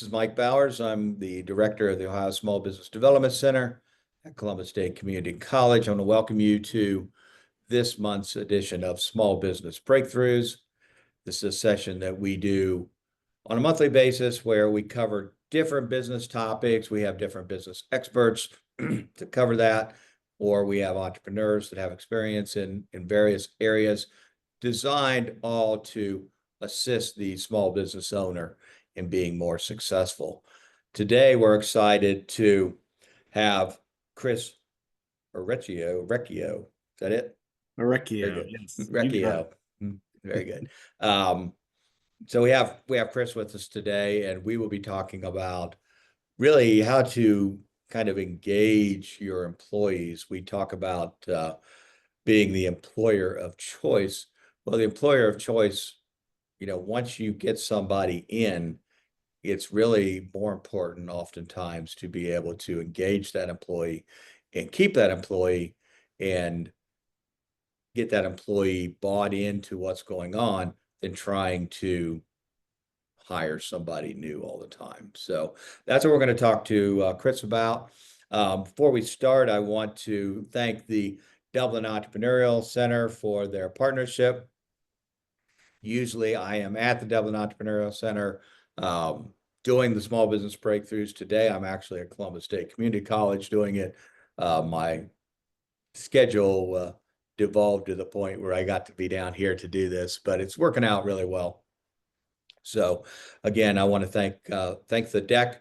is Mike Bowers. I'm the director of the Ohio Small Business Development Center at Columbus State Community College. I want to welcome you to this month's edition of Small Business Breakthroughs. This is a session that we do on a monthly basis where we cover different business topics. We have different business experts to cover that, or we have entrepreneurs that have experience in various areas, designed all to assist the small business owner in being more successful. Today, we're excited to have Chris Orecchio. Is that it? Orecchio, yes. Orecchio. Very good. So we have Chris with us today, and we will be talking about really how to kind of engage your employees. We talk about being the employer of choice. Well, the employer of choice, once you get somebody in, it's really more important oftentimes to be able to engage that employee and keep that employee and get that employee bought into what's going on than trying to hire somebody new all the time. So that's what we're going to talk to Chris about. Before we start, I want to thank the Dublin Entrepreneurial Center for their partnership. Usually I am at the Dublin Entrepreneurial Center doing the small business breakthroughs. Today, I'm actually at Columbus State Community College doing it. My schedule devolved to the point where I got to be down here to do this, but it's working out really well. So again, I want to thank the DEC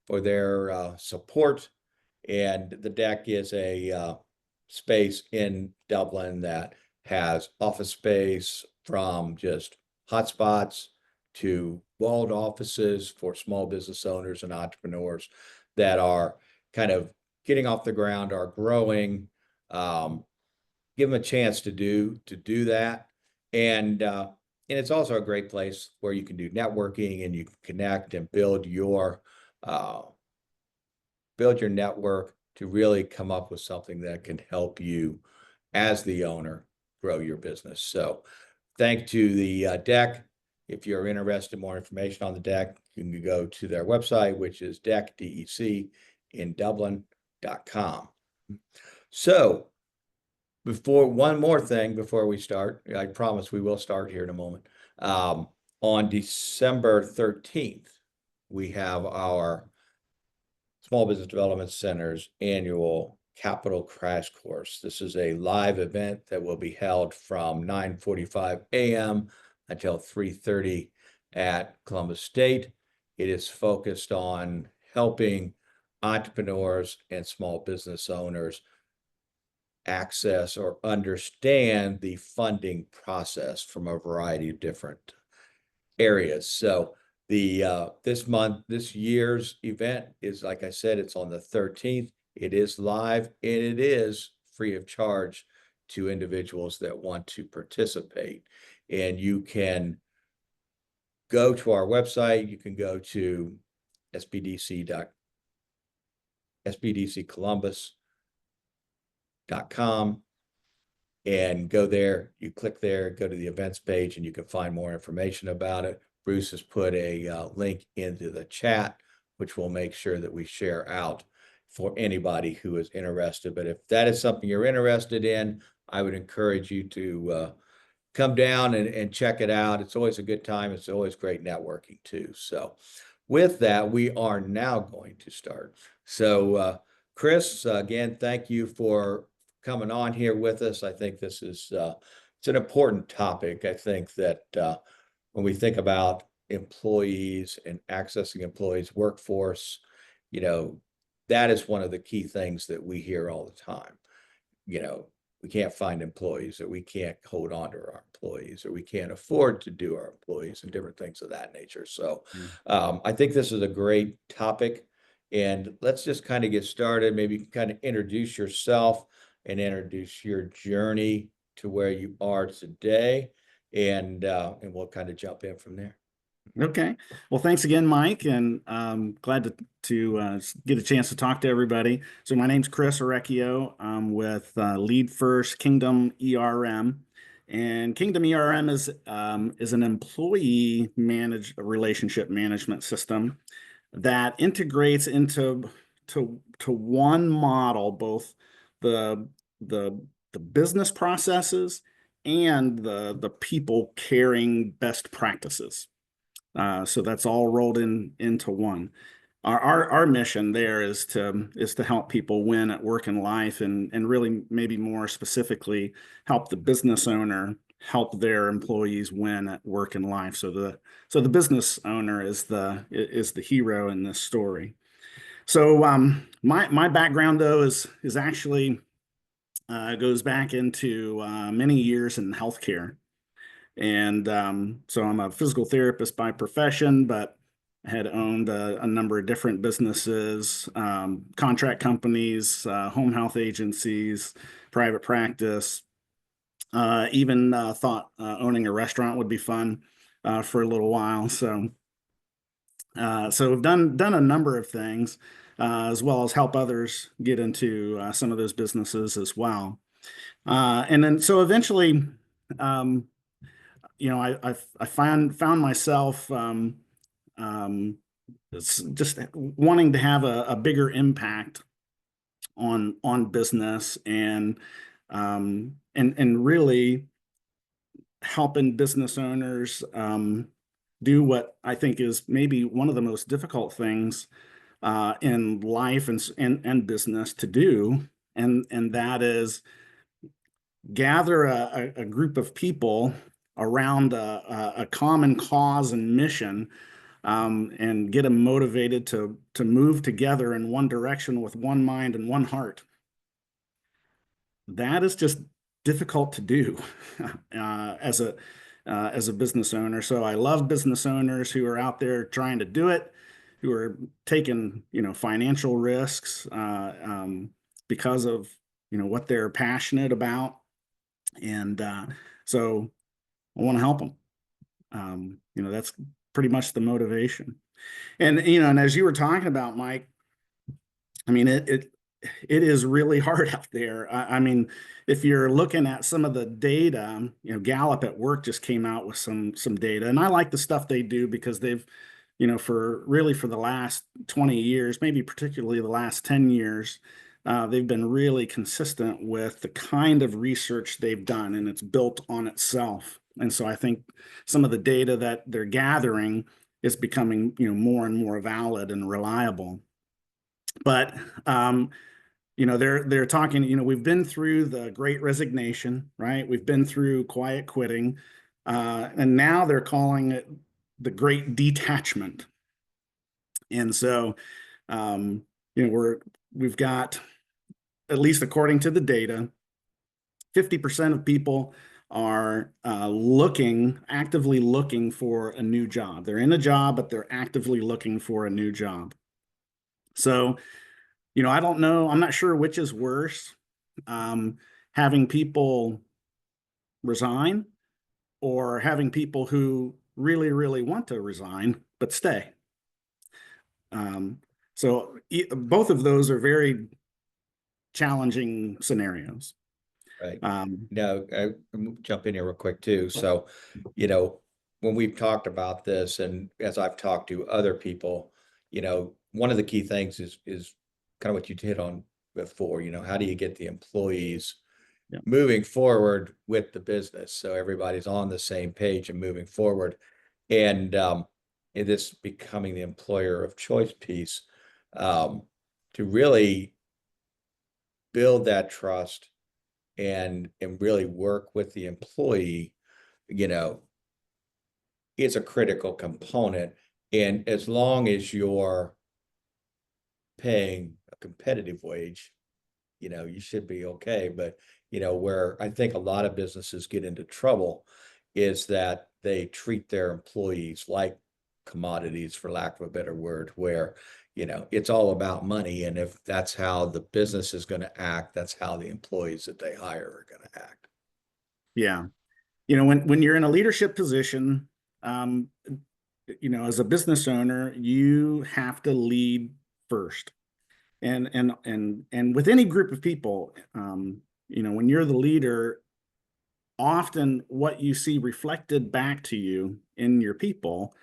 for their support. And the DEC is a space in Dublin that has office space from just hotspots to walled offices for small business owners and entrepreneurs that are kind of getting off the ground, are growing. Give them a chance to do that. And it's also a great place where you can do networking and you can connect and build your network to really come up with something that can help you as the owner grow your business. So thanks to the DEC. If you're interested in more information on the DEC, you can go to their website, which is DEC in Dublin.com. So one more thing before we start, I promise we will start here in a moment. On December 13th, we have our Small Business Development Center's annual Capital Crash Course. This is a live event that will be held from 9:45 a.m. until 3:30 at Columbus State. It is focused on helping entrepreneurs and small business owners access or understand the funding process from a variety of different areas. So this year's event is, like I said, it's on the 13th. It is live and it is free of charge to individuals that want to participate. And you can go to our website. You can go to sbdccolumbus.com and go there. You click there, go to the events page, and you can find more information about it. Bruce has put a link into the chat, which we'll make sure that we share out for anybody who is interested. But if that is something you're interested in, I would encourage you to come down and check it out. It's always a good time. It's always great networking too. So with that, we are now going to start. So Chris, again, thank you for coming on here with us. I think this is it's an important topic. I think that when we think about employees and accessing employees, workforce, that is one of the key things that we hear all the time. We can't find employees, or we can't hold on to our employees, or we can't afford to do our employees, and different things of that nature. So I think this is a great topic. And let's just kind of get started. Maybe you can kind of introduce yourself and introduce your journey to where you are today. And we'll kind of jump in from there. Okay. Well, thanks again, Mike, and glad to get a chance to talk to everybody. So my name's Chris Orecchio. I'm with LeadFirst Kingdom ERM. And Kingdom ERM is an employee relationship management system that integrates into to one model, both the the the business processes and the people caring best practices. So that's all rolled into one. Our mission there is to help people win at work and life, and really maybe more specifically help the business owner help their employees win at work and life. So the business owner is the hero in this story. So my background though is actually goes back into many years in healthcare. And so I'm a physical therapist by profession, but I had owned a number of different businesses, contract companies, home health agencies, private practice. Even thought owning a restaurant would be fun for a little while. So we've done a number of things, as well as help others get into some of those businesses as well. And then so eventually, um, I found myself just wanting to have a bigger impact on business, and really helping business owners do what I think is maybe one of the most difficult things in life and business to do, and that is gather a group of people around a common cause and mission, and get them motivated to move together in one direction with one mind and one heart. That is just difficult to do as a business owner. So I love business owners who are out there trying to do it, who are taking financial risks because of what they're passionate about, and so I want to help them. That's pretty much the motivation. And as you were talking about, Mike, I mean, it is really hard out there. I mean, if you're looking at some of the data, Gallup at Work just came out with some data, and I like the stuff they do because they've, for the last 20 years, maybe particularly the last 10 years, they've been really consistent with the kind of research they've done, and it's built on itself. And so I think some of the data that they're gathering is becoming, more and more valid and reliable. But they're talking, we've been through the Great Resignation, right? We've been through quiet quitting, and now they're calling it the Great Detachment. And so, we've got, at least according to the data, 50% of people are actively looking for a new job. They're in a job, but they're actively looking for a new job. So, I don't know. I'm not sure which is worse, having people resign or having people who really, really want to resign but stay. So both of those are very challenging scenarios. Right. Now, I jump in here real quick too. So, when we've talked about this, and as I've talked to other people, one of the key things is kind of what you hit on before. How do you get the employees Yeah. moving forward with the business so everybody's on the same page and moving forward, and this becoming the employer of choice piece, to really build that trust and really work with the employee, is a critical component. And as long as you're paying a competitive wage, you should be okay. But, where I think a lot of businesses get into trouble is that they treat their employees like commodities, for lack of a better word, where, it's all about money. And if that's how the business is going to act, that's how the employees that they hire are going to act. Yeah. When you're in a leadership position, um, as a business owner, you have to lead first. And with any group of people, when you're the leader, often what you see reflected back to you in your people,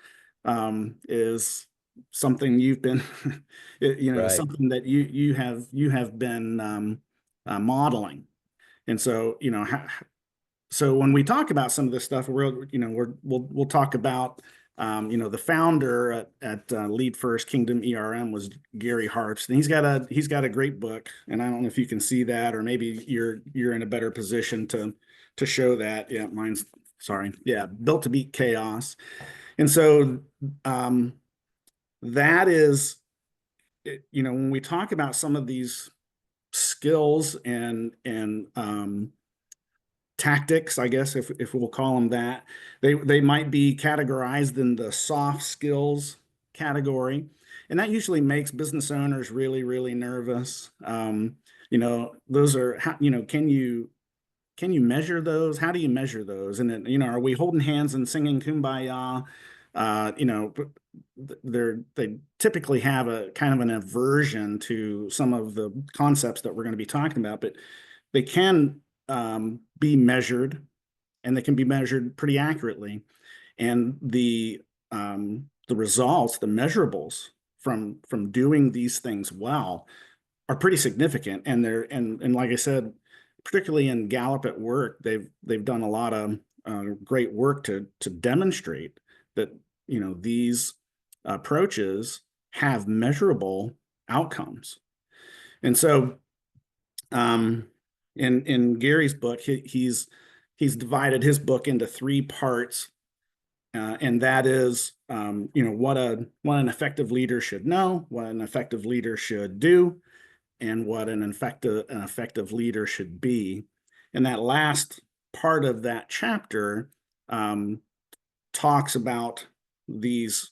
is something you've been, Right. something that you have been modeling. And so, so when we talk about some of this stuff, we'll talk about, the founder at LeadFirst Kingdom ERM was Gary Harps, and he's got a great book, and I don't know if you can see that, or maybe you're in a better position to show that. Yeah, mine's sorry. Yeah, Built to Beat Chaos. And so um, that is, when we talk about some of these skills and tactics, I guess if we'll call them that, they might be categorized in the soft skills category, and that usually makes business owners really, really nervous. Those are how, can you measure those? How do you measure those? And then, are we holding hands and singing Kumbaya? They typically have a kind of an aversion to some of the concepts that we're going to be talking about, but they can be measured, and they can be measured pretty accurately. And the results, the measurables from doing these things well, are pretty significant. And and like I said, particularly in Gallup at Work, they've done a lot of great work to demonstrate that these approaches have measurable outcomes. And so, in Gary's book, he's divided his book into three parts, and that is, what an effective leader should know, what an effective leader should do, and what an effective leader should be. And that last part of that chapter um, talks about these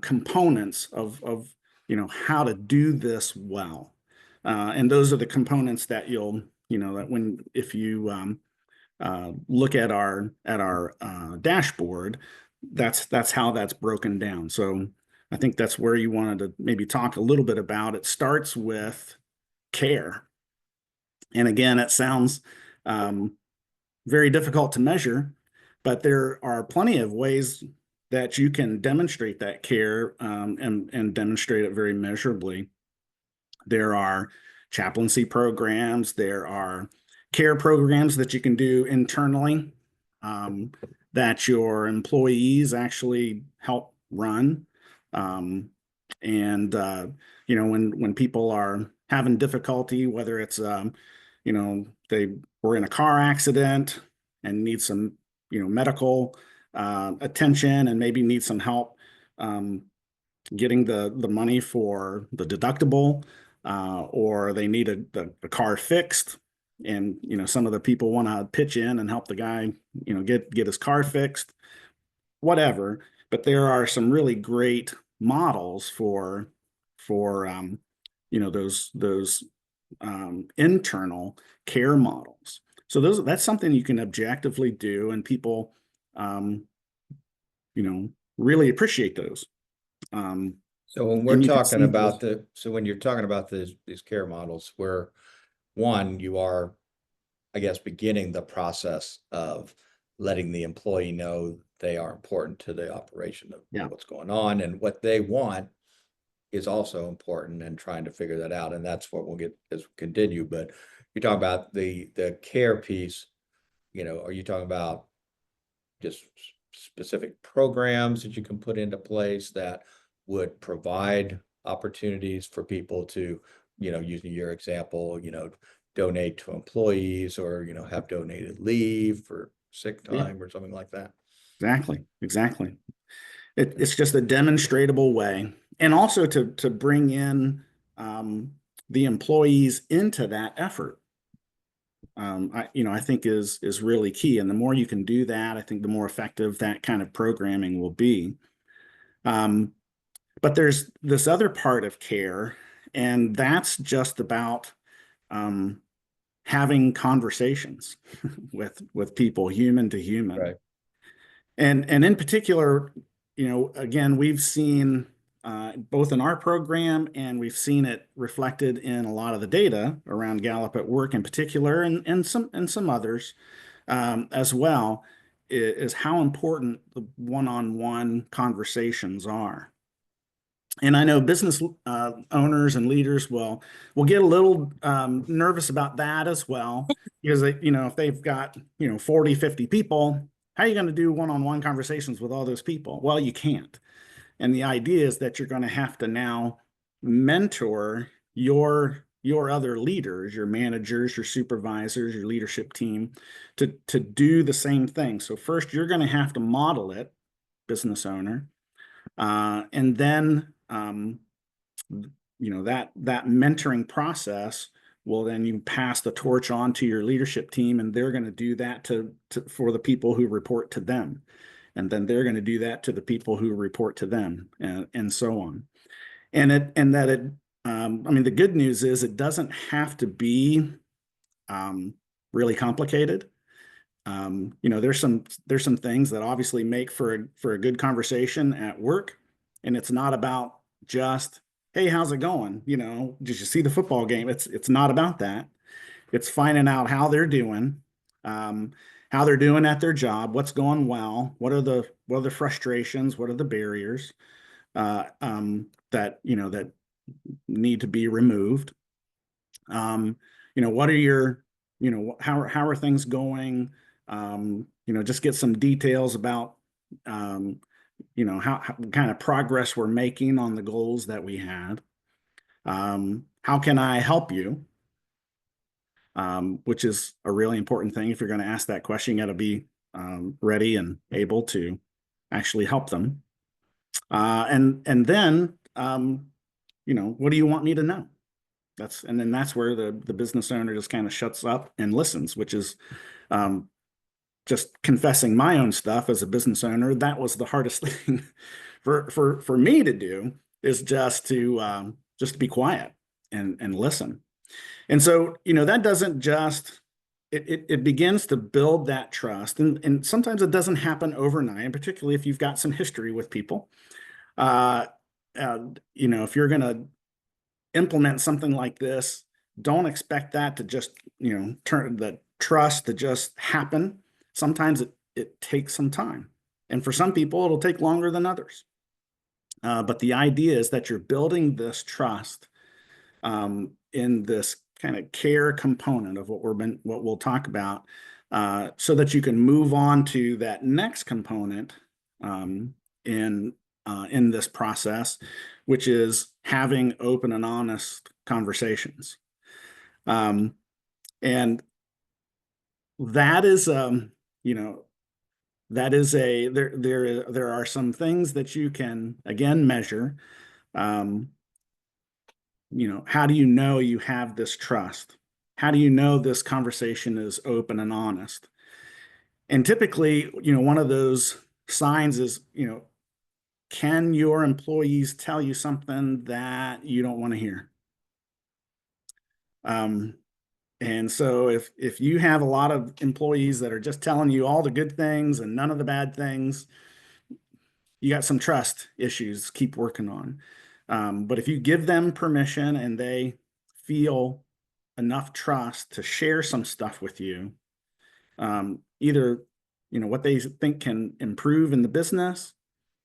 components of how to do this well. And those are the components that that when if you look at our dashboard, that's how that's broken down. So I think that's where you wanted to maybe talk a little bit about. It starts with care. And again, it sounds very difficult to measure, but there are plenty of ways that you can demonstrate that care, and demonstrate it very measurably. There are chaplaincy programs, there are care programs that you can do internally, um, that your employees actually help run. Um, and when people are having difficulty, whether it's they were in a car accident and need some medical attention, and maybe need some help getting the money for the deductible, or they need the car fixed, and some of the people want to pitch in and help the guy get his car fixed, whatever. But there are some really great models for those internal care models. So that's something you can objectively do, and people um, really appreciate those. Um, So when we're and you can talking see about those. so when you're talking about these care models, where one, you are, I guess, beginning the process of letting the employee know they are important to the operation of Yeah, what's going on, and what they want is also important, and trying to figure that out. And that's what we'll get as we continue. But you're talking about the care piece, are you talking about just specific programs that you can put into place that would provide opportunities for people to, using your example, donate to employees, or, have donated leave for sick yeah, time or something like that? exactly. It's just a demonstratable way, and also to bring in the employees into that effort. I think is really key, and the more you can do that, I think the more effective that kind of programming will be. Um, but there's this other part of care, and that's just about um, having conversations with people, human to human. Right. And in particular, again, we've seen both in our program, and we've seen it reflected in a lot of the data around Gallup at Work in particular, and some others as well, is how important the one-on-one conversations are. And I know business owners and leaders will get a little nervous about that as well, because they, if they've got 40, 50 people, how are you going to do one-on-one conversations with all those people? Well, you can't. And the idea is that you're going to have to now mentor your other leaders, your managers, your supervisors, your leadership team to do the same thing. So first, you're going to have to model it, business owner, and then that mentoring process will then you pass the torch on to your leadership team, and they're going to do that for the people who report to them, and then they're going to do that to the people who report to them, and so on. I mean, the good news is it doesn't have to be really complicated. There's some things that obviously make for a good conversation at work, and it's not about just, hey, how's it going? Did you see the football game? It's not about that. It's finding out um, how they're doing at their job, what's going well, what are the frustrations, what are the barriers that need to be removed. What are your, how are things going? Just get some details about, how kind of progress we're making on the goals that we had. How can I help you? Which is a really important thing. If you're going to ask that question, you got to be ready and able to actually help them. And then, what do you want me to know? That's where the business owner just kind of shuts up and listens, which is um, just confessing my own stuff as a business owner. That was the hardest thing for me to do, is just to be quiet and listen. And so, that doesn't just it begins to build that trust. And sometimes it doesn't happen overnight, and particularly if you've got some history with people. Uh, if you're going to implement something like this, don't expect that to just, turn the trust to just happen. Sometimes it takes some time. And for some people, it'll take longer than others. But the idea is that you're building this trust in this kind of care component of what we'll talk about, so that you can move on to that next component in this process, which is having open and honest conversations. And that is, there are some things that you can again measure. How do you know you have this trust? How do you know this conversation is open and honest? And typically, one of those signs is, can your employees tell you something that you don't want to hear? Um, and so if you have a lot of employees that are just telling you all the good things and none of the bad things, you got some trust issues to keep working on. But if you give them permission and they feel enough trust to share some stuff with you, either what they think can improve in the business,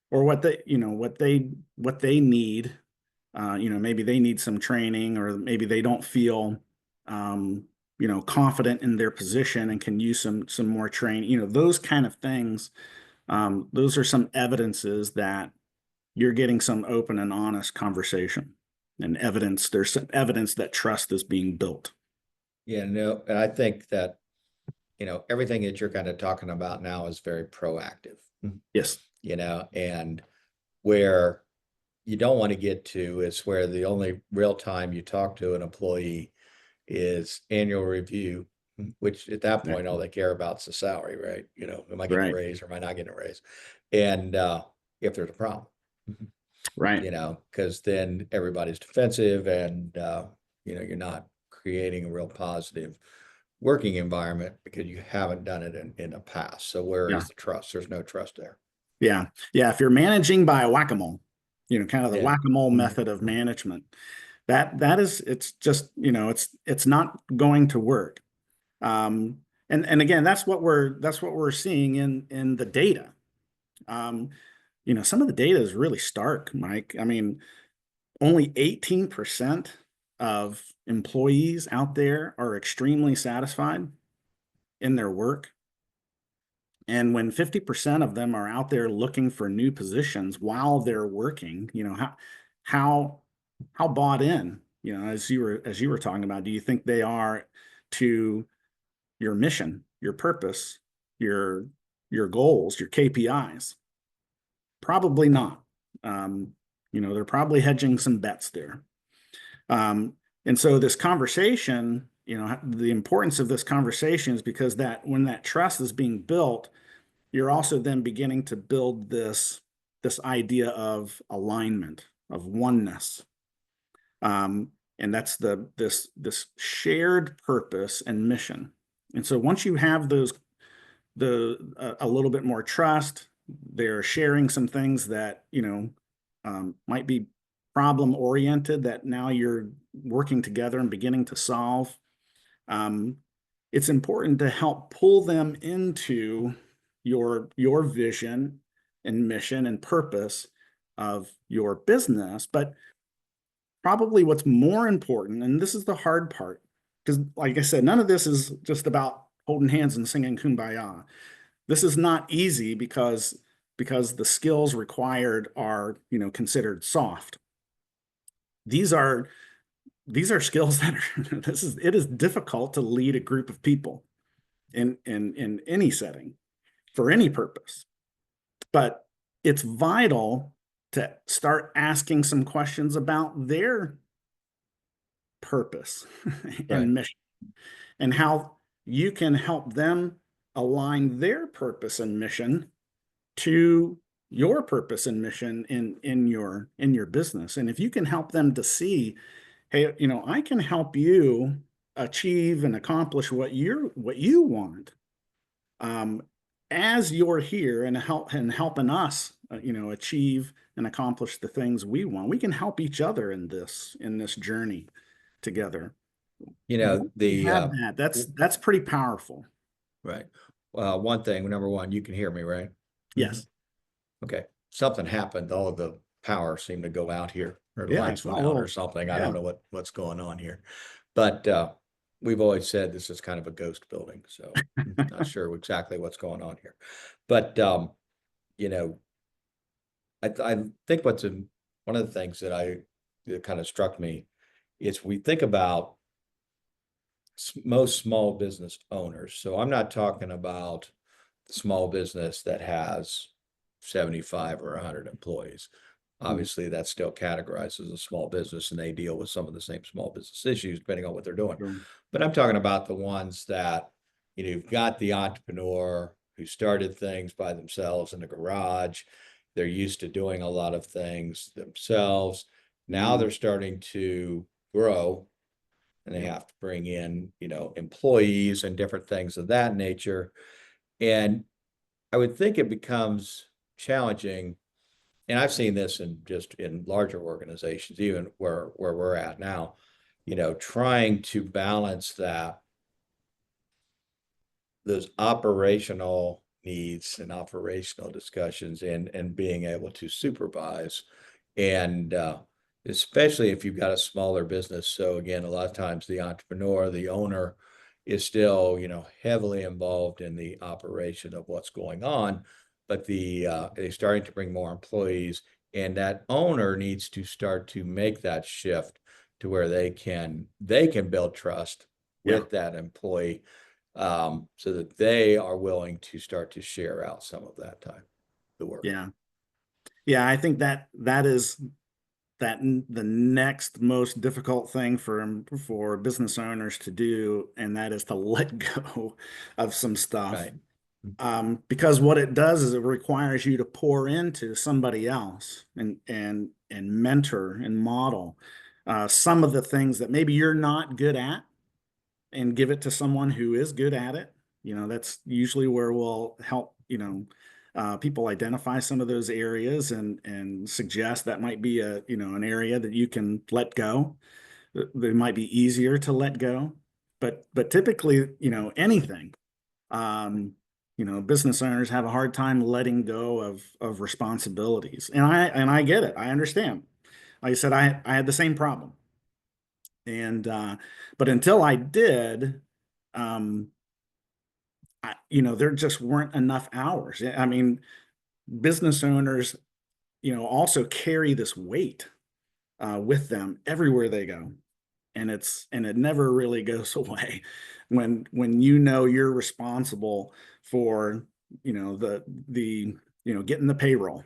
or what they need. Maybe they need some training, or maybe they don't feel confident in their position and can use some more training. Those kind of things. Those are some evidences that you're getting some open and honest conversation, and evidence. There's some evidence that trust is being built. Yeah, no, and I think that, everything that you're kind of talking about now is very proactive, Yes. and where you don't want to get to is where the only real time you talk to an employee is annual review, which at that point, all they care about is the salary, right? Am I getting a Right. raise or am I not getting a raise? And if there's a problem, Right. because then everybody's defensive, and you're not creating a real positive working environment because you haven't done it in the past. So where Yeah. is the trust? There's no trust there. Yeah. Yeah. If you're managing by whack-a-mole, kind of the Yeah. whack-a-mole method of management, it's just, it's not going to work. And again, that's what we're seeing in the data. Um, some of the data is really stark, Mike. I mean, only 18% of employees out there are extremely satisfied in their work. And when 50% of them are out there looking for new positions while they're working, how how bought in, as you were talking about, do you think they are to your mission, your purpose, your your goals, your KPIs? Probably not. They're probably hedging some bets there. And so this conversation, the importance of this conversation is because that when that trust is being built, you're also then beginning to build this idea of alignment, of oneness. And that's this shared purpose and mission. And so once you have a little bit more trust, they're sharing some things that might be problem oriented that now you're working together and beginning to solve. It's important to help pull them into your vision and mission and purpose of your business. But probably what's more important, and this is the hard part, because like I said, none of this is just about holding hands and singing Kumbaya. This is not easy because the skills required are, considered soft. These are skills that are it is difficult to lead a group of people in any setting for any purpose. But it's vital to start asking some questions about their purpose Right. and mission, and how you can help them align their purpose and mission to your purpose and mission in your business. And if you can help them to see, hey, I can help you achieve and accomplish what you want, as you're here and helping us, achieve and accomplish the things we want. We can help each other in this journey together. Once we have that, that's pretty powerful. right. One thing, number one, you can hear me, right? Yes. Okay. Something happened. All of the power seemed to go out here, or the Yeah, I lights saw went a out or little. something. I Yeah. don't know what's going on here. But we've always said this is kind of a ghost building, so not sure exactly what's going on here. But you know, I think one of the things that kind of struck me is we think about most small business owners. So I'm not talking about the small business that has 75 or 100 employees. Obviously, that's still categorized as a small business, and they deal with some of the same small business issues depending on what they're doing. Sure. But I'm talking about the ones that, you've got the entrepreneur who started things by themselves in the garage. They're used to doing a lot of things themselves. Now they're starting to grow, and they have to bring in, employees and different things of that nature. And I would think it becomes challenging, and I've seen this in larger organizations, even where we're at now, trying to balance those operational needs and operational discussions and being able to supervise. And especially if you've got a smaller business. So again, a lot of times the entrepreneur, the owner is still, heavily involved in the operation of what's going on, but they're starting to bring more employees, and that owner needs to start to make that shift to where they can build trust Yeah. with that employee, so that they are willing to start to share out some of that time, the work. Yeah. Yeah. I think that is the next most difficult thing for business owners to do, and that is to let go of some stuff. Right. Because what it does is it requires you to pour into somebody else and mentor and model some of the things that maybe you're not good at, and give it to someone who is good at it. That's usually where we'll help, people identify some of those areas and suggest that might be an area that you can let go. That might be easier to let go, but typically, anything. business owners have a hard time letting go of responsibilities. And I get it. I understand. Like I said, I had the same problem. And but until I did, um, there just weren't enough hours. I mean, business owners, also carry this weight with them everywhere they go, and it never really goes away when you're responsible for getting the payroll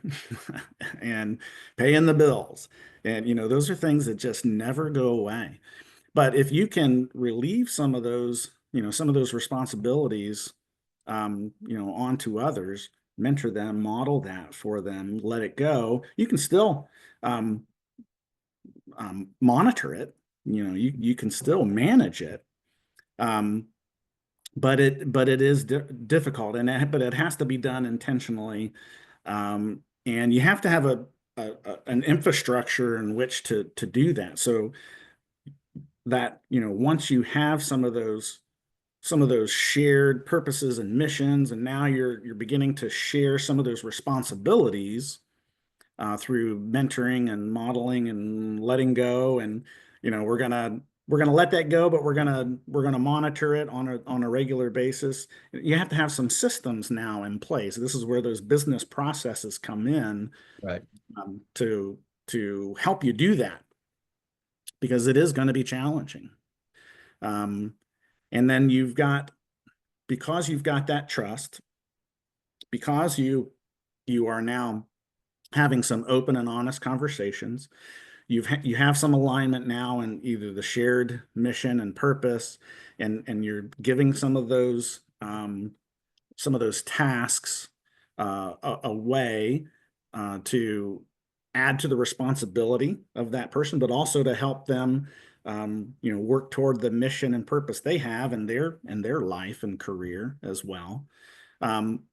and paying the bills, and those are things that just never go away. But if you can relieve some of those responsibilities, onto others, mentor them, model that for them, let it go, you can still um, monitor it. You can still manage it. Um, but it is difficult, but it has to be done intentionally. And you have to have an infrastructure in which to do that. So that, once you have some of those shared purposes and missions, and now you're beginning to share some of those responsibilities through mentoring and modeling and letting go. And we're gonna let that go, but we're gonna monitor it on a regular basis. You have to have some systems now in place. This is where those business processes come in, Right. to help you do that, because it is going to be challenging. Um, and then because you've got that trust, because you are now having some open and honest conversations. You have some alignment now in either the shared mission and purpose, and you're giving some of those tasks away to add to the responsibility of that person, but also to help them work toward the mission and purpose they have in their life and career as well. Um,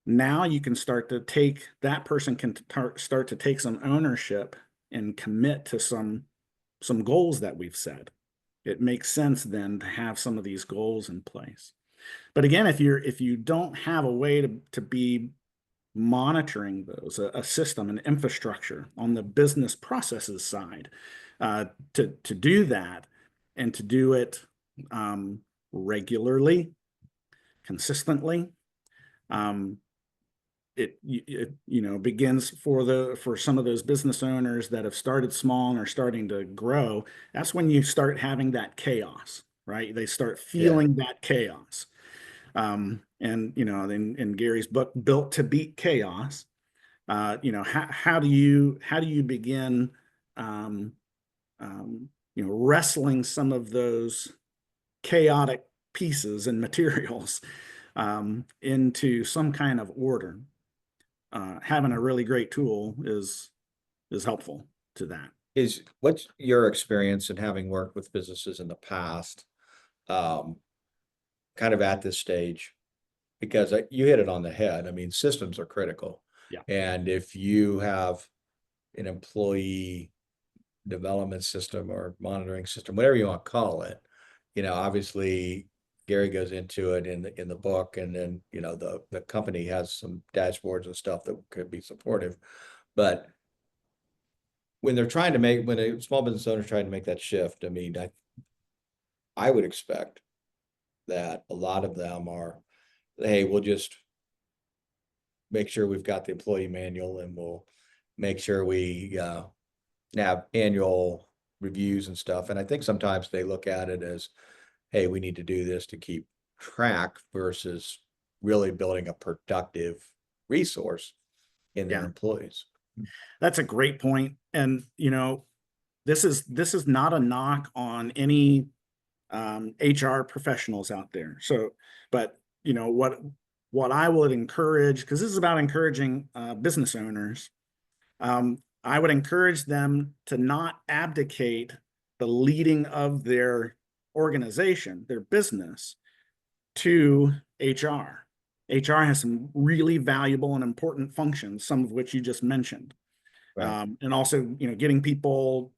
Now you can start to take that person can start to take some ownership and commit to some goals that we've set. It makes sense then to have some of these goals in place. But again, if you don't have a way to be monitoring those, a system, an infrastructure on the business processes side, to do that, and to do it regularly, consistently, um, it begins for some of those business owners that have started small and are starting to grow. That's when you start having that chaos, right? They start Yeah. feeling that chaos. And in Gary's book, Built to Beat Chaos, how do you begin um, wrestling some of those chaotic pieces and materials into some kind of order? Having a really great tool is helpful to that. What's your experience in having worked with businesses in the past, um, kind of at this stage? Because you hit it on the head. I mean, systems are critical. Yeah. And if you have an employee development system or monitoring system, whatever you want to call it, obviously Gary goes into it in the book, and then, the company has some dashboards and stuff that could be supportive. But when when a small business owner is trying to make that shift, I mean, I would expect that a lot of them are, hey, we'll just make sure we've got the employee manual, and we'll make sure we have annual reviews and stuff. And I think sometimes they look at it as, hey, we need to do this to keep track versus really building a productive resource in their Yeah, employees. that's a great point. And this is not a knock on any HR professionals out there. So, but what I would encourage, because this is about encouraging business owners, I would encourage them to not abdicate the leading of their organization, their business, to HR. HR has some really valuable and important functions, some of which you just mentioned. Right. And also, getting people,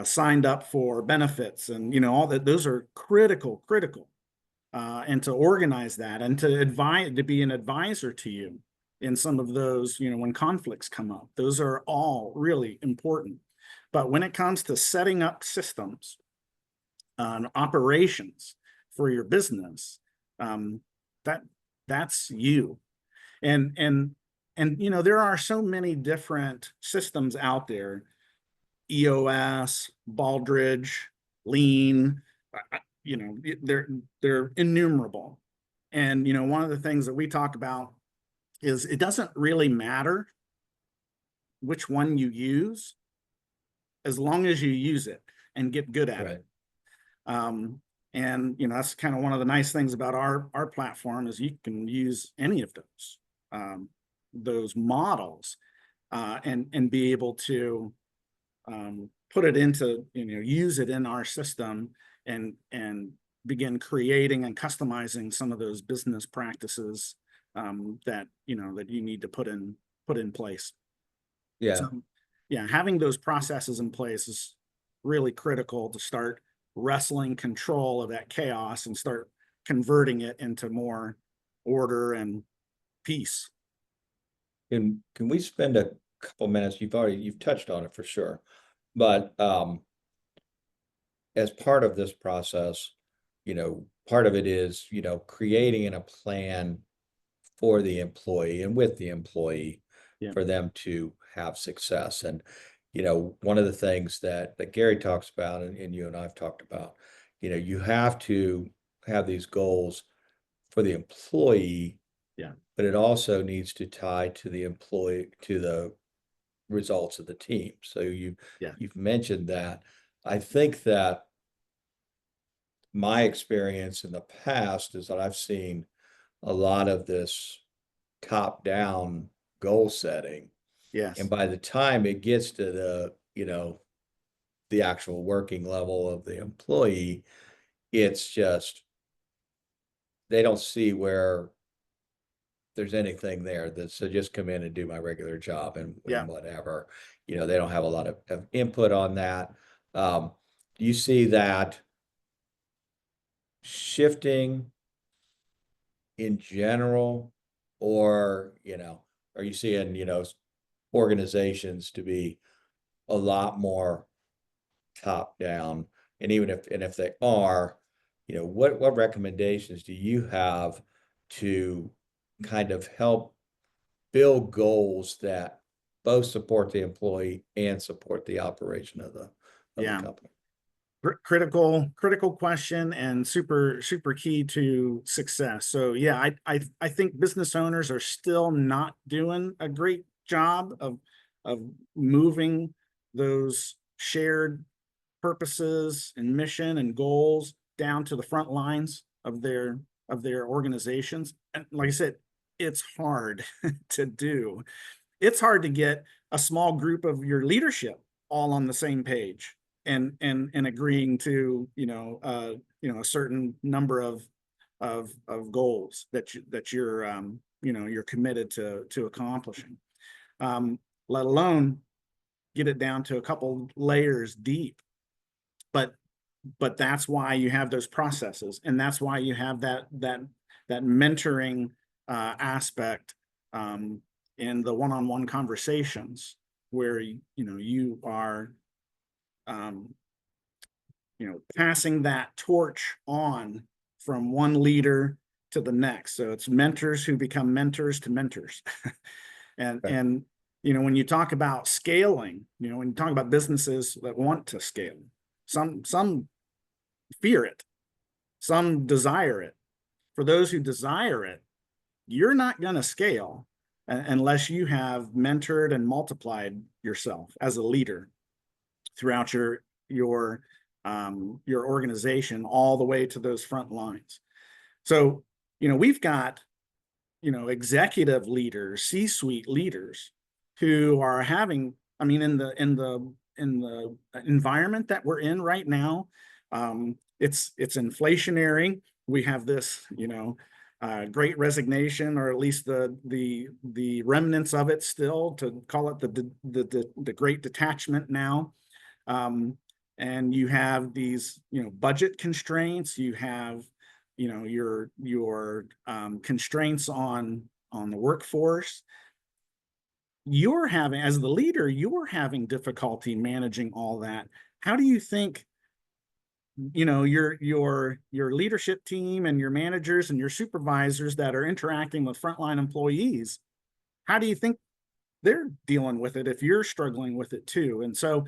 signed up for benefits, and all that. Those are critical. and to organize that and to be an advisor to you in some of those, when conflicts come up. Those are all really important. But when it comes to setting up systems and operations for your business, um, that's you. And there are so many different systems out there: EOS, Baldrige, Lean. They're innumerable. And one of the things that we talk about is it doesn't really matter which one you use, as long as you use it and get good at it. And that's kind of one of the nice things about our platform, is you can use any of those models, and be able to put it into, use it in our system, and begin creating and customizing some of those business practices that you need to put in place. Yeah. So, yeah, having those processes in place is really critical to start wrestling control of that chaos and start converting it into more order and peace. Can we spend a couple minutes? You've touched on it for sure, but as part of this process, part of it is, creating a plan for the employee and with the employee, Yeah. for them to have success. And, one of the things that Gary talks about, and you and I've talked about, you have to have these goals for the employee. Yeah. But it also needs to tie to the employee, to the results of the team. So you've mentioned that. I think that my experience in the past is that I've seen a lot of this top-down goal setting. Yes. And by the time it gets to the actual working level of the employee, it's just, they don't see where there's anything there that, so just come in and do my regular job and whatever. They don't have a lot of input on that. Do you see that shifting in general, or are you seeing organizations to be a lot more top down? And even if they are, what recommendations do you have to kind of help build goals that both support the employee and support the operation of the company? Critical question, and super key to success. So yeah, I think business owners are still not doing a great job of moving those shared purposes and mission and goals down to the front lines of their organizations. And like I said, it's hard to do. It's hard to get a small group of your leadership all on the same page and agreeing to a certain number of goals that you're committed to accomplishing, let alone get it down to a couple layers deep. But that's why you have those processes, and that's why you have that mentoring aspect in the one-on-one conversations, where you are passing that torch on from one leader to the next. So it's mentors who become mentors to mentors. And when you talk about scaling, when you talk about businesses that want to scale, some fear it, some desire it. For those who desire it, you're not going to scale unless you have mentored and multiplied yourself as a leader throughout your organization, all the way to those front lines. So we've got executive leaders, C-suite leaders, who are having, in the environment that we're in right now, it's inflationary. We have this great resignation, or at least the remnants of it still, to call it the great detachment now. And you have these budget constraints. You have your constraints on the workforce. You're having, as the leader, you're having difficulty managing all that. How do you think, your leadership team and your managers and your supervisors that are interacting with frontline employees, how do you think they're dealing with it if you're struggling with it too? And so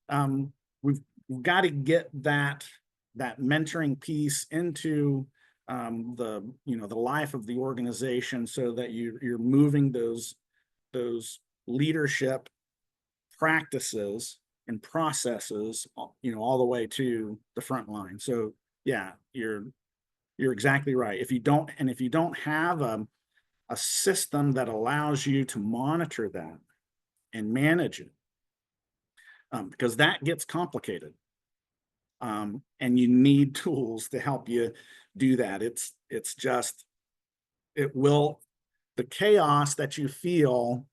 um, we've got to get that mentoring piece into the life of the organization, so that you're moving those leadership practices and processes, all the way to the front line. So yeah, you're exactly right. If you don't have a system that allows you to monitor that and manage it, because that gets complicated, and you need tools to help you do that. It's just, it will, the chaos that you feel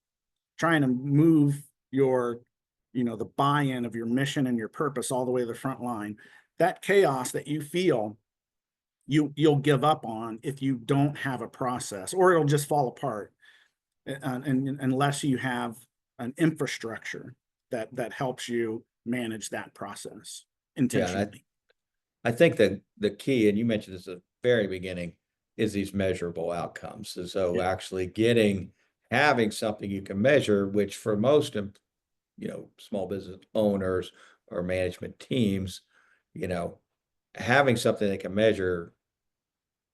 trying to move the buy-in of your mission and your purpose all the way to the front line, that chaos that you feel, you'll give up on if you don't have a process, or it'll just fall apart, and unless you have an infrastructure that helps you manage that process Yeah, and intentionally. I think that the key, and you mentioned this at the very beginning, is these measurable outcomes. And so Yeah, actually having something you can measure, which for most, small business owners or management teams, you know, having something they can measure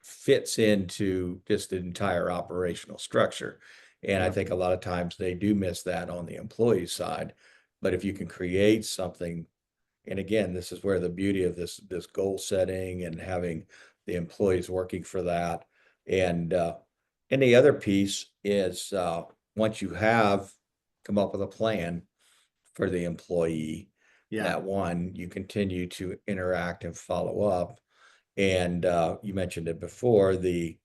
fits into just the entire operational structure. And I yeah, think a lot of times they do miss that on the employee side. But if you can create something, and again, this is where the beauty of this goal setting and having the employees working for that. And the other piece is once you have come up with a plan for the employee, yeah, that one, you continue to interact and follow up. And you mentioned it before, the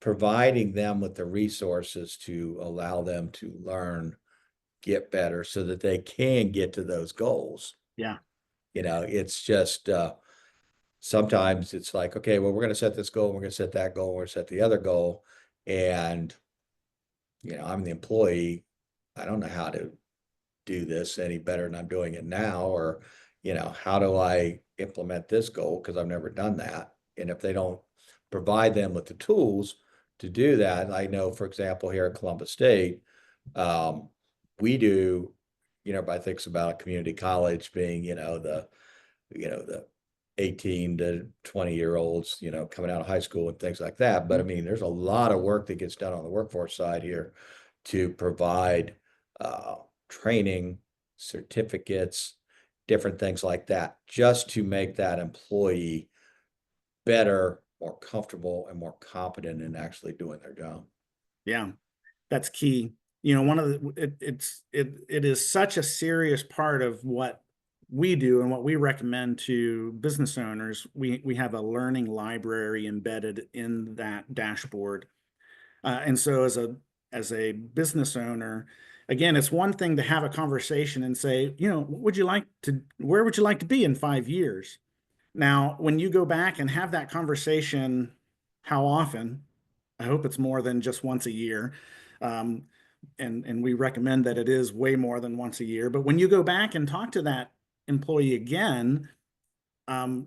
providing them with the resources to allow them to learn, get better so that they can get to those goals. yeah, It's just sometimes it's like, okay, well, we're going to set this goal, we're going to set that goal, we're going to set the other goal. And, I'm the employee. I don't know how to do this any better than I'm doing it now, or, how do I implement this goal? Because I've never done that. And if they don't provide them with the tools to do that, I know, for example, here at Columbus State, we do, everybody thinks about a community college being, the 18 to 20-year-olds, coming out of high school and things like that. But I mean, there's a lot of work that gets done on the workforce side here to provide uh, training, certificates, different things like that, just to make that employee better, more comfortable, and more competent in actually doing their job. yeah. That's key. One of it is such a serious part of what we do and what we recommend to business owners. We have a learning library embedded in that dashboard. And so as a business owner, again, it's one thing to have a conversation and say, where would you like to be in 5 years? Now, when you go back and have that conversation, how often? I hope it's more than just once a year. Um, and we recommend that it is way more than once a year. But when you go back and talk to that employee again, um,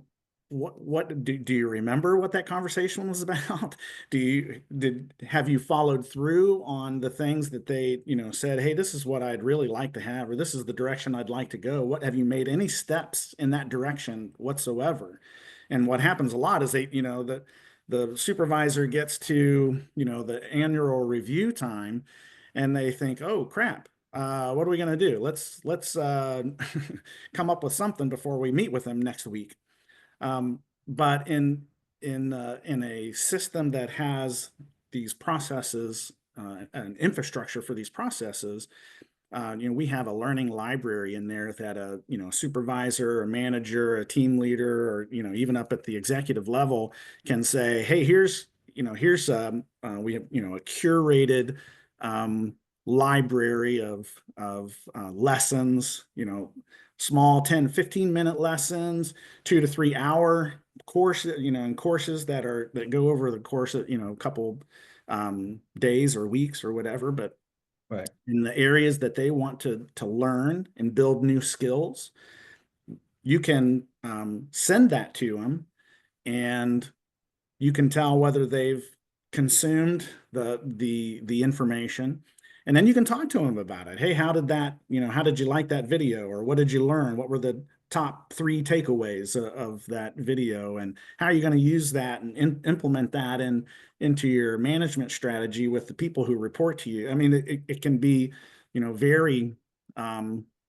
what do you remember what that conversation was about? Have you followed through on the things that they, said, hey, this is what I'd really like to have, or this is the direction I'd like to go? What have you made any steps in that direction whatsoever? And what happens a lot is the supervisor gets to, the annual review time, and they think, oh crap, what are we going to do? Let's come up with something before we meet with them next week. But in a system that has these processes, an infrastructure for these processes, we have a learning library in there that a supervisor, a manager, a team leader, or even up at the executive level can say, hey, we have a curated library of lessons, small 10, 15-minute lessons, 2 to 3 hour courses, and courses that go over the course of, a couple days or weeks or whatever, but Right. in the areas that they want to learn and build new skills, you can send that to them, and you can tell whether they've consumed the information, and then you can talk to them about it. Hey, how did you like that video, or what did you learn? What were the top 3 takeaways of that video, and how are you going to use that and implement that into your management strategy with the people who report to you? I mean, it can be, very,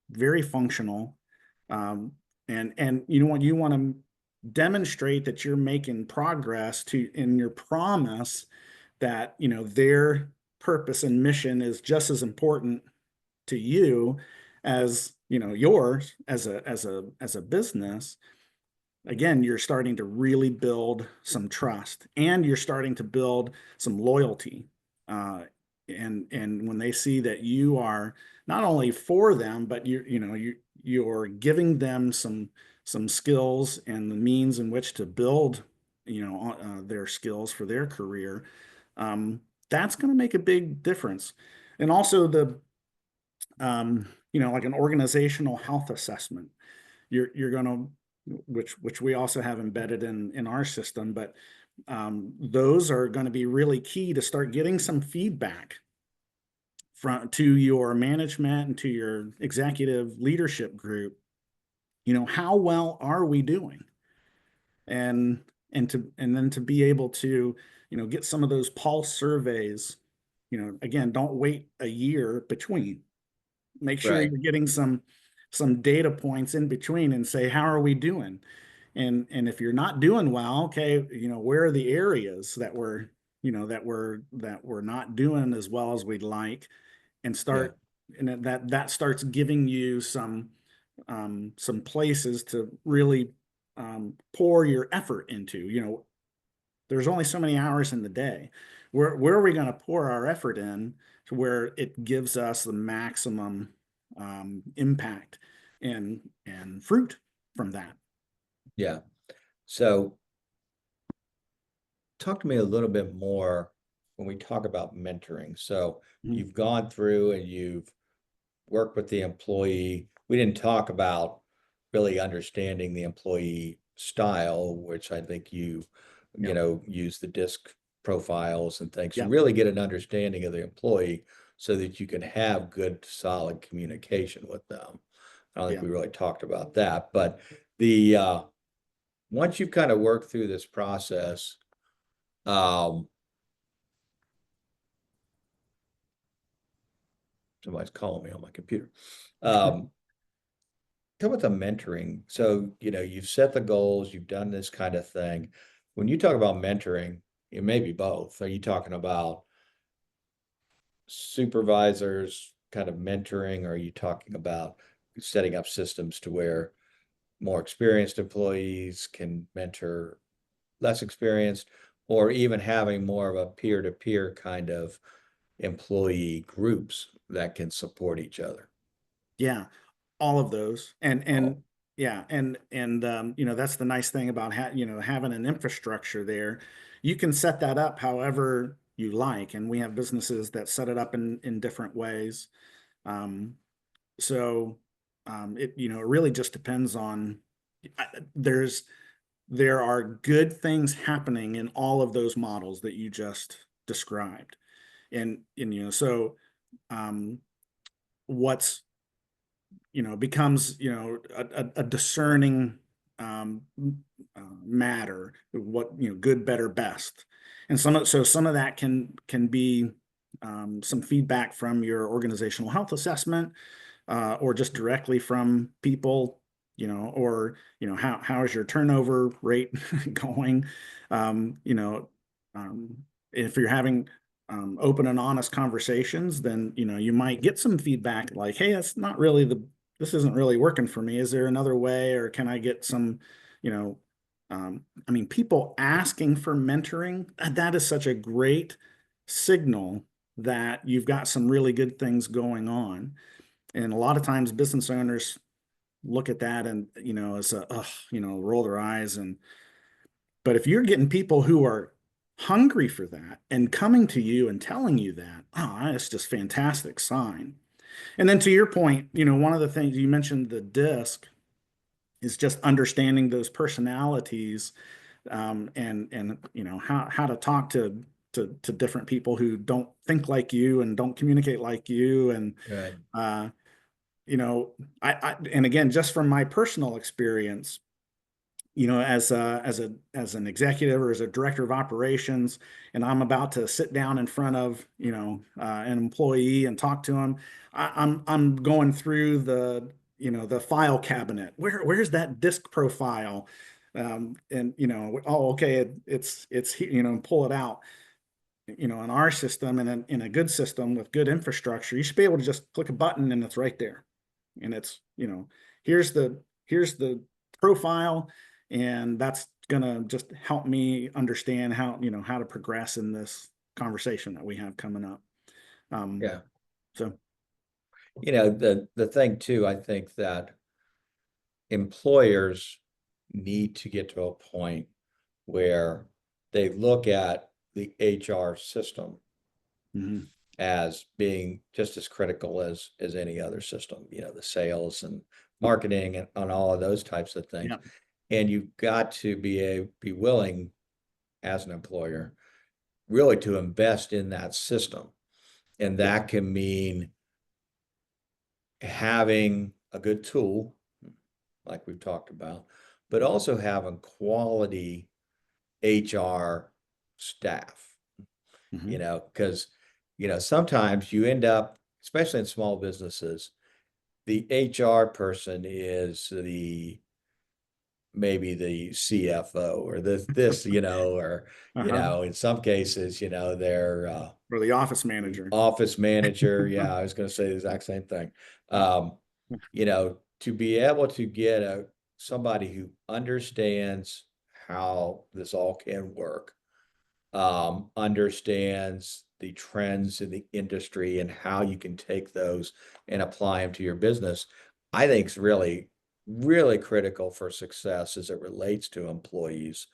very functional. And you want to demonstrate that you're making progress in your promise, that their purpose and mission is just as important to you as yours as a business. Again, you're starting to really build some trust, and you're starting to build some loyalty. And when they see that you are not only for them, but you're giving them some skills and the means in which to build their skills for their career, that's going to make a big difference. And also like an organizational health assessment, you're going to, which we also have embedded in our system, but those are going to be really key to start getting some feedback to your management and to your executive leadership group. How well are we doing? And then to be able to get some of those pulse surveys. Again, don't wait a year between. Make sure Right. you're getting some data points in between, and say, how are we doing? And if you're not doing well, okay, where are the areas that we're not doing as well as we'd like, and Yeah. that starts giving you some places to really pour your effort into. There's only so many hours in the day. Where are we going to pour our effort in to where it gives us the maximum impact and fruit from that? Yeah. So talk to me a little bit more when we talk about mentoring. So Mhm. you've gone through and you've worked with the employee. We didn't talk about really understanding the employee style, which I think Yeah. use the disc profiles and things to Yeah. really get an understanding of the employee so that you can have good, solid communication with them. I don't think Yeah. we really talked about that, but the once you've kind of worked through this process, um, somebody's calling me on my computer. Um, Come with the mentoring. So, you've set the goals, you've done this kind of thing. When you talk about mentoring, it may be both. Are you talking about supervisors kind of mentoring, or are you talking about setting up systems to where more experienced employees can mentor less experienced, or even having more of a peer-to-peer kind of employee groups that can support each other? Yeah, all of those. and Oh, and yeah, and that's the nice thing about having an infrastructure there. You can set that up however you like, and we have businesses that set it up in different ways. Um, so it really just depends on, there's there are good things happening in all of those models that you just described. And so um, what's becomes a discerning um, matter, what good, better, best. And some of that can be some feedback from your organizational health assessment, or just directly from people, or how is your turnover rate going? Um, you know, um, if you're having open and honest conversations, then you might get some feedback like, "Hey, this isn't really working for me. Is there another way, or can I get some, you know?" I mean, people asking for mentoring, that is such a great signal that you've got some really good things going on. And a lot of times business owners look at that and, as a, ugh, roll their eyes. But if you're getting people who are hungry for that and coming to you and telling you that, oh, that's just fantastic sign. And then to your point, one of the things you mentioned, the disc, is just understanding those personalities, and how to talk to different people who don't think like you and don't communicate like you. And Right. uh, and again, just from my personal experience, as an executive or as a director of operations, and I'm about to sit down in front of, an employee and talk to him, I'm going through the file cabinet. Where's that disk profile? And oh, okay, it's pull it out. In our system and in a good system with good infrastructure, you should be able to just click a button and it's right there. And it's, here's the profile, and that's gonna just help me understand how to progress in this conversation that we have coming up. Um, Yeah. so The thing too, I think that employers need to get to a point where they look at the HR system mhm. as being just as critical as any other system, the sales and marketing and on all of those types of things. Yeah. And you've got to be willing as an employer really to invest in that system. And Yeah. that can mean having a good tool, like we've talked about, but also having quality HR staff, Mhm. because, sometimes you end up, especially in small businesses, the HR person is maybe the CFO or this, or, Uh-huh. in some cases, they're Or the office manager. office manager. Yeah, I was going to say the exact same thing. Um, to be able to get somebody who understands how this all can work, understands the trends in the industry and how you can take those and apply them to your business, I think is really, really critical for success as it relates to employees.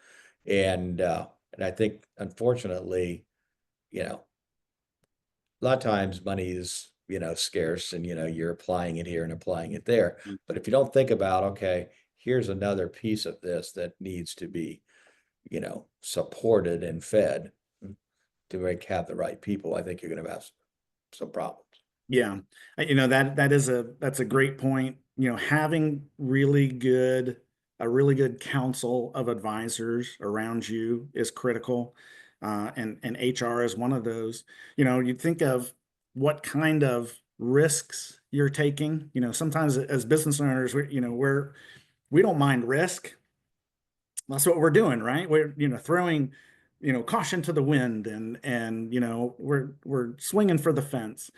And I think unfortunately, a lot of times money is, scarce and, you're applying it here and applying it there. But if you don't think about, okay, here's another piece of this that needs to be, supported and fed to have the right people, I think you're going to have some problems. Yeah. That's a great point. Having a really good council of advisors around you is critical. And HR is one of those. You think of what kind of risks you're taking. Sometimes as business owners, we don't mind risk. That's what we're doing, right? We're, throwing, caution to the wind, and we're swinging for the fence.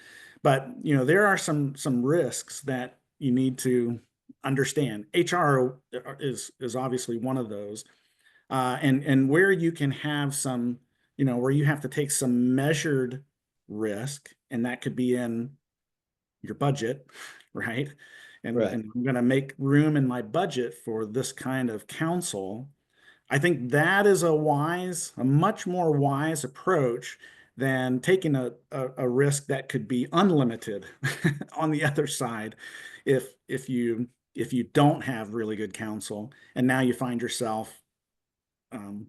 But, there are some risks that you need to understand. HR is obviously one of those. And where you can have some, where you have to take some measured risk, and that could be in your budget, right? Right. And I'm going to make room in my budget for this kind of counsel. I think that is a much more wise approach than taking a risk that could be unlimited on the other side, if you don't have really good counsel, and now you find yourself, um,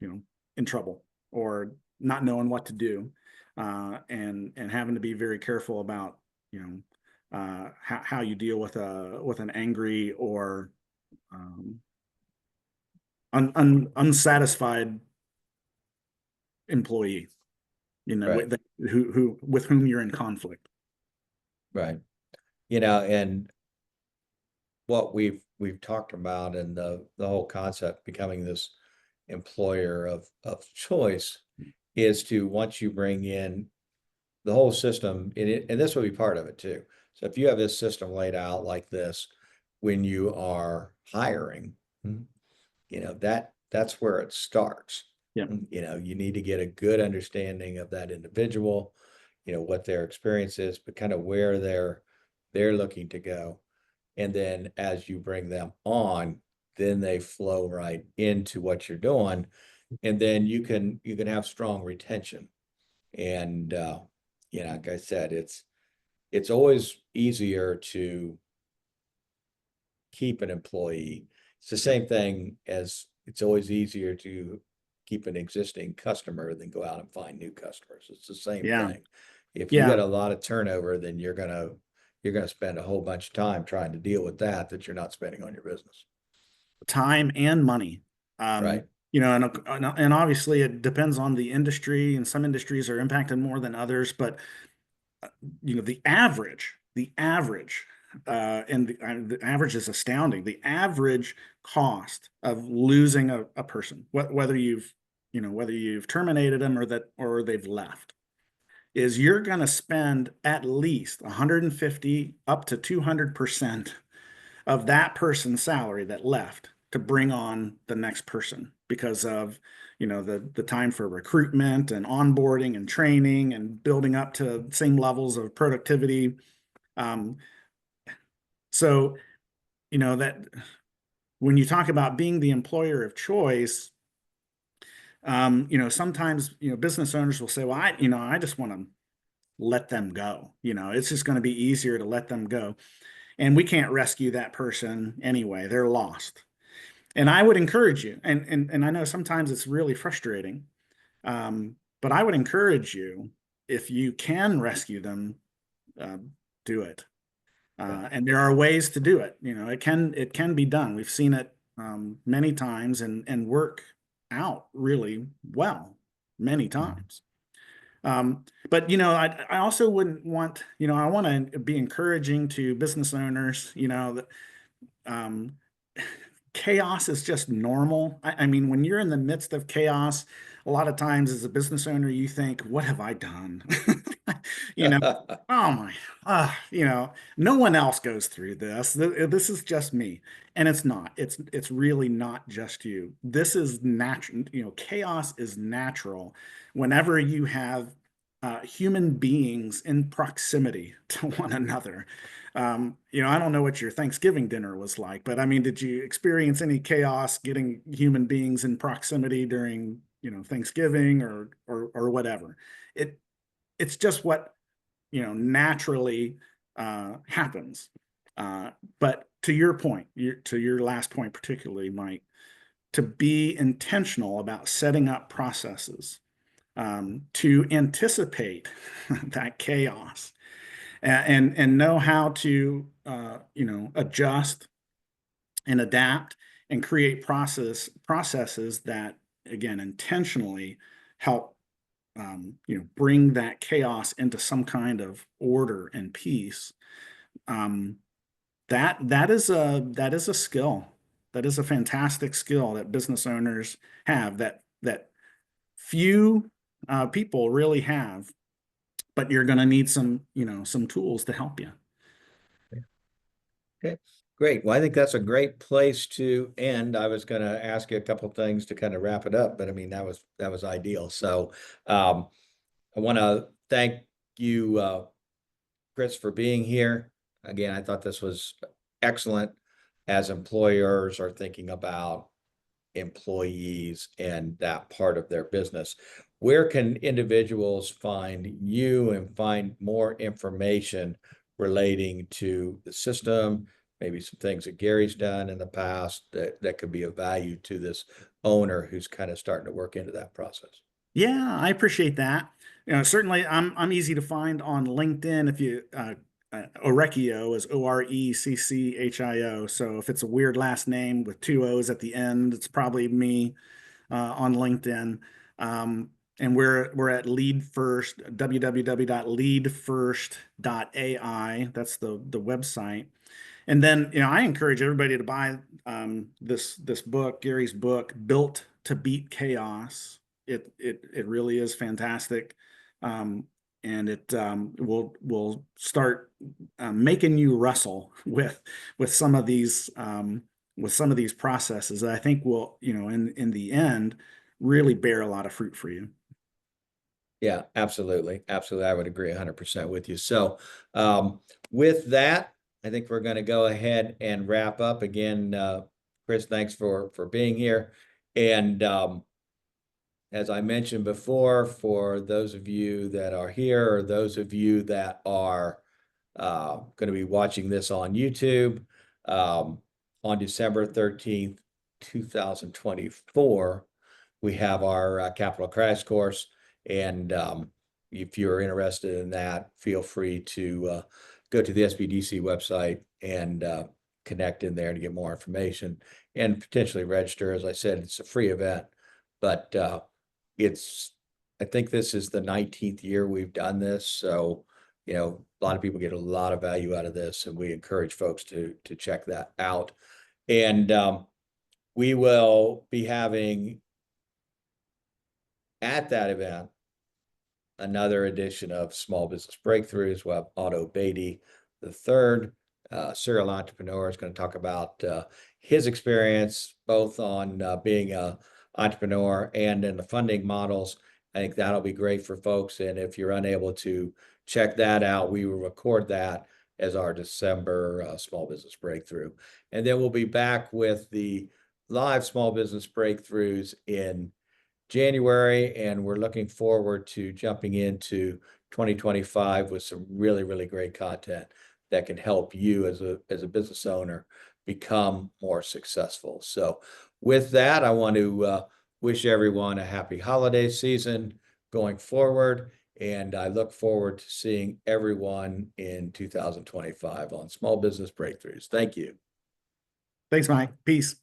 you know in trouble or not knowing what to do, and having to be very careful about, how you deal with an angry or, um, unsatisfied employee, Right. with whom you're in conflict. Right. And what we've talked about and the whole concept becoming this employer of choice is to, once you bring in the whole system, and this will be part of it too. So if you have this system laid out like this, when you are hiring, that's where it starts. Yeah. You need to get a good understanding of that individual, what their experience is, but kind of where they're looking to go. And then as you bring them on, then they flow right into what you're doing. And then you can have strong retention. And like I said, it's always easier to keep an employee. It's the same thing as it's always easier to keep an existing customer than go out and find new customers. It's the same Yeah. thing. If you Yeah. got a lot of turnover, then you're gonna spend a whole bunch of time trying to deal with that you're not spending on your business. Time and money. Right. And obviously it depends on the industry, and some industries are impacted more than others, but the average, and the average is astounding. The average cost of losing a person, whether you've terminated them or they've left, is you're going to spend at least 150 up to 200% of that person's salary that left to bring on the next person, because of the time for recruitment and onboarding and training and building up to same levels of productivity. um, so that when you talk about being the employer of choice, sometimes business owners will say, well, I just want to let them go. It's just going to be easier to let them go, and we can't rescue that person anyway. They're lost. And I would encourage you, and I know sometimes it's really frustrating, but I would encourage you, if you can rescue them, uh, do it. Yeah. And there are ways to do it. It can be done. We've seen it many times, and work out really well many Mhm. times. But I also wouldn't want, I want to be encouraging to business owners, that um, chaos is just normal. I mean, when you're in the midst of chaos, a lot of times as a business owner, you think, what have I done? you know, oh my, no one else goes through this. This is just me. And it's not. It's really not just you. This is natural. Chaos is natural whenever you have human beings in proximity to one another. I don't know what your Thanksgiving dinner was like, but I mean, did you experience any chaos getting human beings in proximity during, Thanksgiving or whatever? It it's just what, naturally happens. But to your point, to your last point particularly, Mike, to be intentional about setting up processes to anticipate that chaos, and know how to adjust and adapt and create processes that, again, intentionally help bring that chaos into some kind of order and peace. um, that is a skill. That is a fantastic skill that business owners have, that few people really have, but you're going to need some tools to help you. Okay, great. Well, I think that's a great place to end. I was going to ask you a couple of things to kind of wrap it up, but I mean, that was ideal. So, I want to thank you, Chris, for being here. Again, I thought this was excellent as employers are thinking about employees and that part of their business. Where can individuals find you and find more information relating to the system? Maybe some things that Gary's done in the past that could be of value to this owner who's kind of starting to work into that process. Yeah, I appreciate that. Certainly, I'm easy to find on LinkedIn. If you Orecchio is Orecchio. So if it's a weird last name with two O's at the end, it's probably me on LinkedIn. And we're at LeadFirst, www.leadfirst.ai. That's the website. And then, I encourage everybody to buy this book, Gary's book, Built to Beat Chaos. It really is fantastic, and it will start making you wrestle with some of these processes that I think will, in the end, really bear a lot of fruit for you. Yeah, absolutely. Absolutely. I would agree 100% with you. So, with that, I think we're going to go ahead and wrap up again. Chris, thanks for being here. And as I mentioned before, for those of you that are here or those of you that are going to be watching this on YouTube, on December 13th, 2024, we have our Capital Crash Course. And if you're interested in that, feel free to go to the SBDC website and connect in there to get more information and potentially register. As I said, it's a free event, but I think this is the 19th year we've done this. So, a lot of people get a lot of value out of this, and we encourage folks to check that out. And we will be having at that event another edition of Small Business Breakthroughs. We'll have Otto Beatty the third, serial entrepreneur, is going to talk about his experience both on being an entrepreneur and in the funding models. I think that'll be great for folks. And if you're unable to check that out, we will record that as our December Small Business Breakthrough. And then we'll be back with the live Small Business Breakthroughs in January, and we're looking forward to jumping into 2025 with some really, really great content that can help you as a business owner become more successful. So with that, I want to wish everyone a happy holiday season going forward, and I look forward to seeing everyone in 2025 on Small Business Breakthroughs. Thank you. Thanks, Mike. Peace.